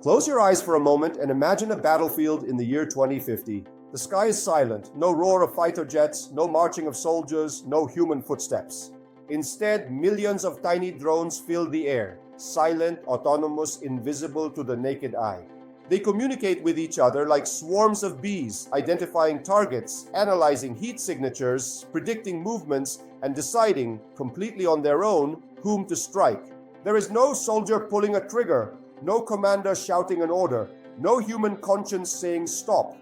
Close your eyes for a moment and imagine a battlefield in the year 2050. The sky is silent, no roar of fighter jets, no marching of soldiers, no human footsteps. Instead, millions of tiny drones fill the air, silent, autonomous, invisible to the naked eye. They communicate with each other like swarms of bees, identifying targets, analyzing heat signatures, predicting movements, and deciding, completely on their own, whom to strike. There is no soldier pulling a trigger, no commander shouting an order, no human conscience saying stop.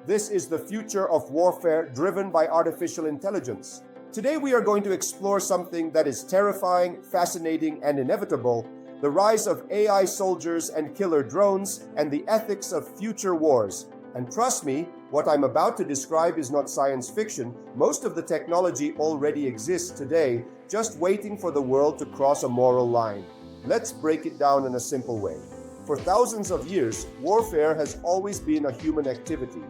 This is the future of warfare driven by artificial intelligence. Today we are going to explore something that is terrifying, fascinating, and inevitable: the rise of AI soldiers and killer drones, and the ethics of future wars. And trust me, what I'm about to describe is not science fiction. Most of the technology already exists today, just waiting for the world to cross a moral line. Let's break it down in a simple way. For thousands of years, warfare has always been a human activity.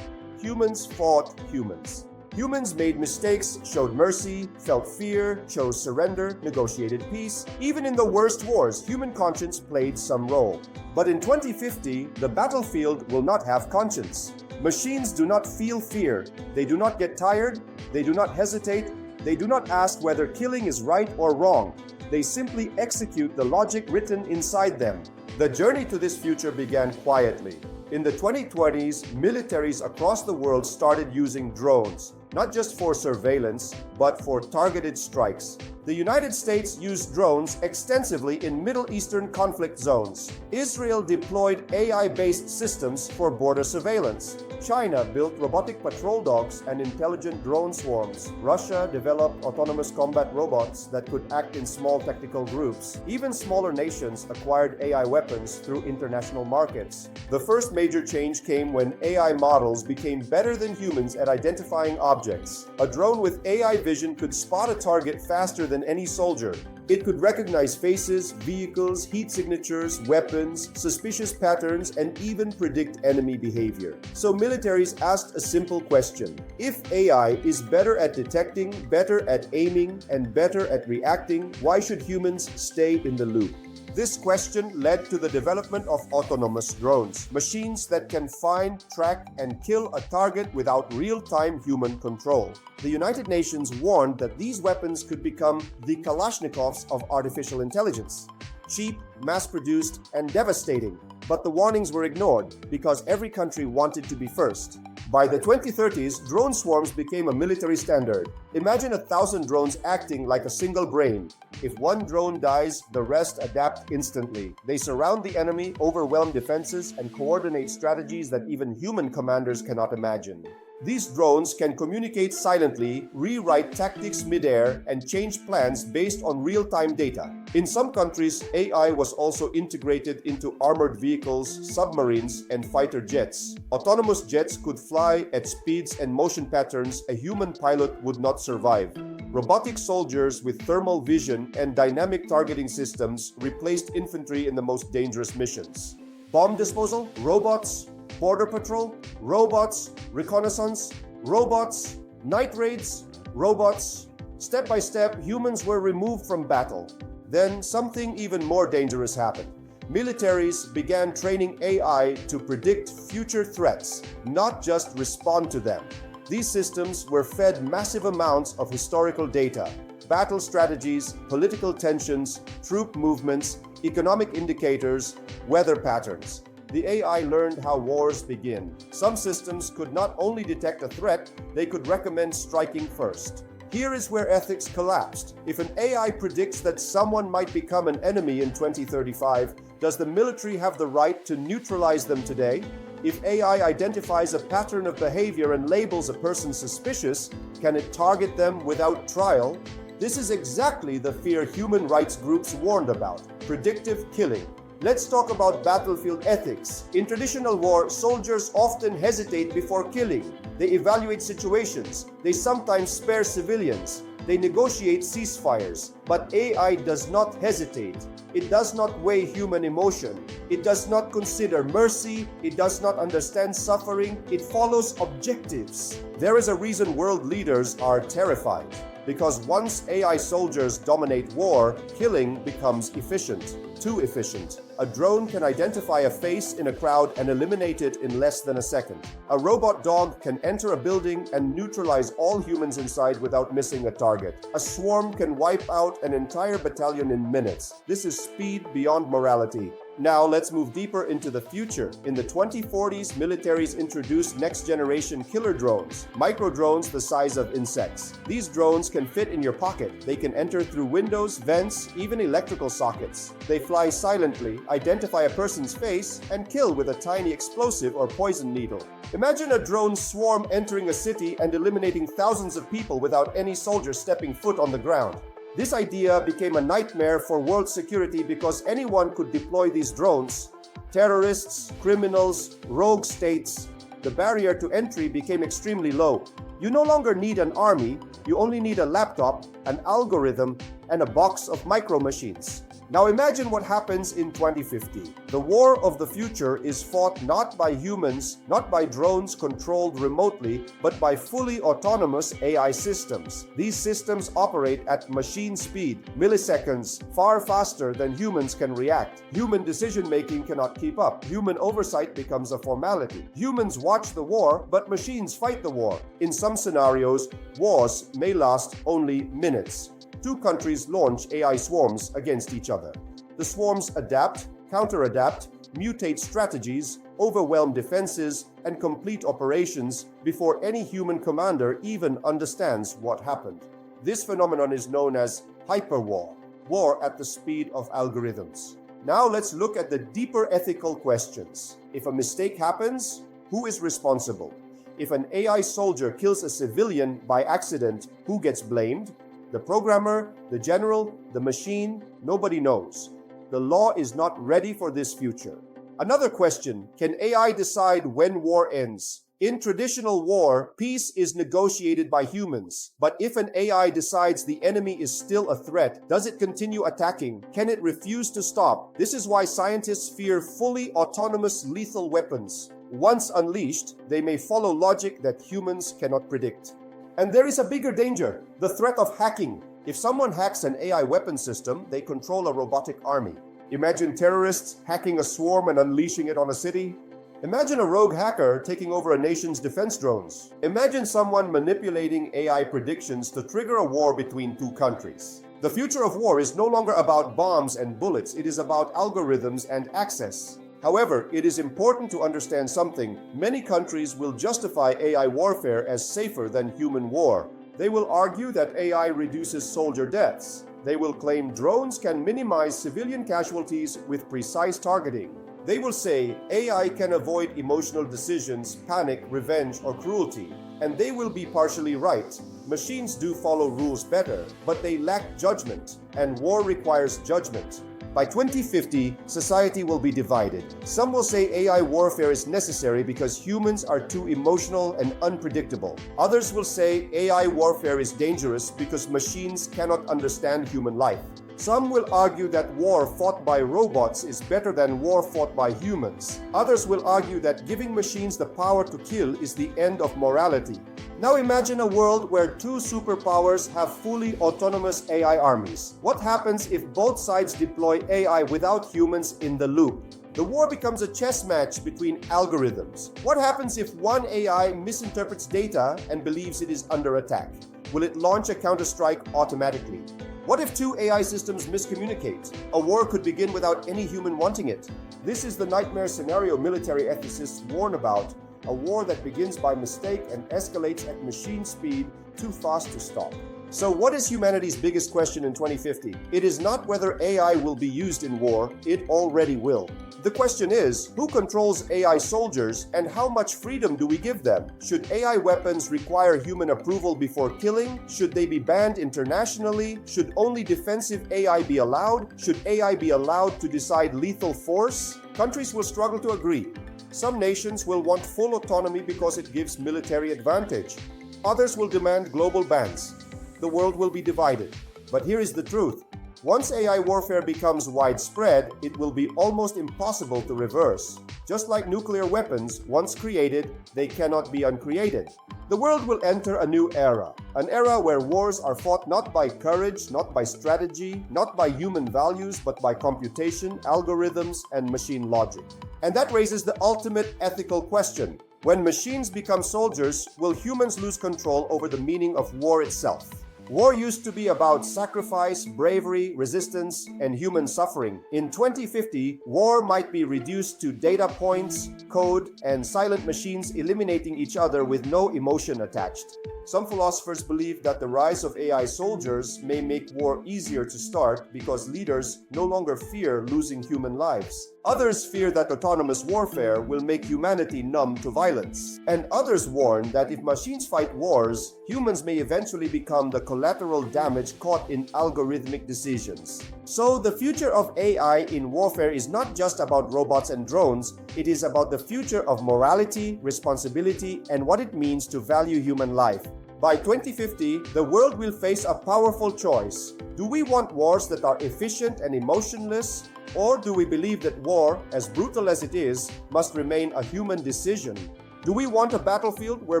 Humans fought humans. Humans made mistakes, showed mercy, felt fear, chose surrender, negotiated peace. Even in the worst wars, human conscience played some role. But in 2050, the battlefield will not have conscience. Machines do not feel fear. They do not get tired. They do not hesitate. They do not ask whether killing is right or wrong. They simply execute the logic written inside them. The journey to this future began quietly. In the 2020s, militaries across the world started using drones, not just for surveillance, but for targeted strikes. The United States used drones extensively in Middle Eastern conflict zones. Israel deployed AI-based systems for border surveillance. China built robotic patrol dogs and intelligent drone swarms. Russia developed autonomous combat robots that could act in small tactical groups. Even smaller nations acquired AI weapons through international markets. The first major change came when AI models became better than humans at identifying objects. A drone with AI vision could spot a target faster than any soldier. It could recognize faces, vehicles, heat signatures, weapons, suspicious patterns, and even predict enemy behavior. So militaries asked a simple question: if AI is better at detecting, better at aiming, and better at reacting, why should humans stay in the loop? This question led to the development of autonomous drones, machines that can find, track, and kill a target without real-time human control. The United Nations warned that these weapons could become the Kalashnikovs of artificial intelligence: cheap, mass-produced, and devastating. But the warnings were ignored because every country wanted to be first. By the 2030s, drone swarms became a military standard. Imagine 1,000 drones acting like a single brain. If one drone dies, the rest adapt instantly. They surround the enemy, overwhelm defenses, and coordinate strategies that even human commanders cannot imagine. These drones can communicate silently, rewrite tactics mid-air, and change plans based on real-time data. In some countries, AI was also integrated into armored vehicles, submarines, and fighter jets. Autonomous jets could fly at speeds and motion patterns a human pilot would not survive. Robotic soldiers with thermal vision and dynamic targeting systems replaced infantry in the most dangerous missions. Bomb disposal, robots. Border patrol, robots. Reconnaissance, robots. Night raids, robots. Step by step, humans were removed from battle. Then something even more dangerous happened. Militaries began training AI to predict future threats, not just respond to them. These systems were fed massive amounts of historical data: battle strategies, political tensions, troop movements, economic indicators, weather patterns. The AI learned how wars begin. Some systems could not only detect a threat, they could recommend striking first. Here is where ethics collapsed. If an AI predicts that someone might become an enemy in 2035, does the military have the right to neutralize them today? If AI identifies a pattern of behavior and labels a person suspicious, can it target them without trial? This is exactly the fear human rights groups warned about: predictive killing. Let's talk about battlefield ethics. In traditional war, soldiers often hesitate before killing. They evaluate situations. They sometimes spare civilians. They negotiate ceasefires. But AI does not hesitate. It does not weigh human emotion. It does not consider mercy. It does not understand suffering. It follows objectives. There is a reason world leaders are terrified. Because once AI soldiers dominate war, killing becomes efficient. Too efficient. A drone can identify a face in a crowd and eliminate it in less than a second. A robot dog can enter a building and neutralize all humans inside without missing a target. A swarm can wipe out an entire battalion in minutes. This is speed beyond morality. Now let's move deeper into the future. In the 2040s, militaries introduced next-generation killer drones, micro-drones the size of insects. These drones can fit in your pocket. They can enter through windows, vents, even electrical sockets. They fly silently, identify a person's face, and kill with a tiny explosive or poison needle. Imagine a drone swarm entering a city and eliminating thousands of people without any soldier stepping foot on the ground. This idea became a nightmare for world security because anyone could deploy these drones. Terrorists, criminals, rogue states. The barrier to entry became extremely low. You no longer need an army, you only need a laptop, an algorithm, and a box of micro machines. Now imagine what happens in 2050. The war of the future is fought not by humans, not by drones controlled remotely, but by fully autonomous AI systems. These systems operate at machine speed, milliseconds, far faster than humans can react. Human decision-making cannot keep up. Human oversight becomes a formality. Humans watch the war, but machines fight the war. In some scenarios, wars may last only minutes. Two countries launch AI swarms against each other. The swarms adapt, counter-adapt, mutate strategies, overwhelm defenses, and complete operations before any human commander even understands what happened. This phenomenon is known as hyperwar, war at the speed of algorithms. Now let's look at the deeper ethical questions. If a mistake happens, who is responsible? If an AI soldier kills a civilian by accident, who gets blamed? The programmer, the general, the machine, nobody knows. The law is not ready for this future. Another question, can AI decide when war ends? In traditional war, peace is negotiated by humans. But if an AI decides the enemy is still a threat, does it continue attacking? Can it refuse to stop? This is why scientists fear fully autonomous lethal weapons. Once unleashed, they may follow logic that humans cannot predict. And there is a bigger danger, the threat of hacking. If someone hacks an AI weapon system, they control a robotic army. Imagine terrorists hacking a swarm and unleashing it on a city. Imagine a rogue hacker taking over a nation's defense drones. Imagine someone manipulating AI predictions to trigger a war between two countries. The future of war is no longer about bombs and bullets, it is about algorithms and access. However, it is important to understand something. Many countries will justify AI warfare as safer than human war. They will argue that AI reduces soldier deaths. They will claim drones can minimize civilian casualties with precise targeting. They will say AI can avoid emotional decisions, panic, revenge, or cruelty. And they will be partially right. Machines do follow rules better, but they lack judgment, and war requires judgment. By 2050, society will be divided. Some will say AI warfare is necessary because humans are too emotional and unpredictable. Others will say AI warfare is dangerous because machines cannot understand human life. Some will argue that war fought by robots is better than war fought by humans. Others will argue that giving machines the power to kill is the end of morality. Now imagine a world where two superpowers have fully autonomous AI armies. What happens if both sides deploy AI without humans in the loop? The war becomes a chess match between algorithms. What happens if one AI misinterprets data and believes it is under attack? Will it launch a counterstrike automatically? What if two AI systems miscommunicate? A war could begin without any human wanting it. This is the nightmare scenario military ethicists warn about, a war that begins by mistake and escalates at machine speed, too fast to stop. So what is humanity's biggest question in 2050? It is not whether AI will be used in war, it already will. The question is, who controls AI soldiers and how much freedom do we give them? Should AI weapons require human approval before killing? Should they be banned internationally? Should only defensive AI be allowed? Should AI be allowed to decide lethal force? Countries will struggle to agree. Some nations will want full autonomy because it gives military advantage. Others will demand global bans. The world will be divided. But here is the truth. Once AI warfare becomes widespread, it will be almost impossible to reverse. Just like nuclear weapons, once created, they cannot be uncreated. The world will enter a new era, an era where wars are fought not by courage, not by strategy, not by human values, but by computation, algorithms, and machine logic. And that raises the ultimate ethical question. When machines become soldiers, will humans lose control over the meaning of war itself? War used to be about sacrifice, bravery, resistance, and human suffering. In 2050, war might be reduced to data points, code, and silent machines eliminating each other with no emotion attached. Some philosophers believe that the rise of AI soldiers may make war easier to start because leaders no longer fear losing human lives. Others fear that autonomous warfare will make humanity numb to violence. And others warn that if machines fight wars, humans may eventually become the collateral damage caught in algorithmic decisions. So the future of AI in warfare is not just about robots and drones, it is about the future of morality, responsibility, and what it means to value human life. By 2050, the world will face a powerful choice. Do we want wars that are efficient and emotionless? Or do we believe that war, as brutal as it is, must remain a human decision? Do we want a battlefield where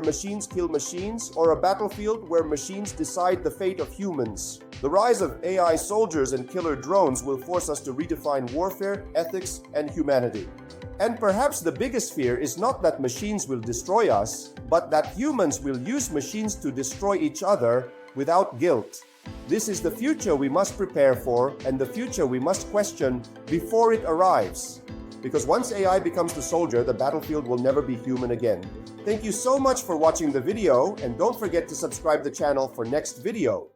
machines kill machines, or a battlefield where machines decide the fate of humans? The rise of AI soldiers and killer drones will force us to redefine warfare, ethics, and humanity. And perhaps the biggest fear is not that machines will destroy us, but that humans will use machines to destroy each other without guilt. This is the future we must prepare for, and the future we must question before it arrives. Because once AI becomes the soldier, the battlefield will never be human again. Thank you so much for watching the video, and don't forget to subscribe the channel for next video.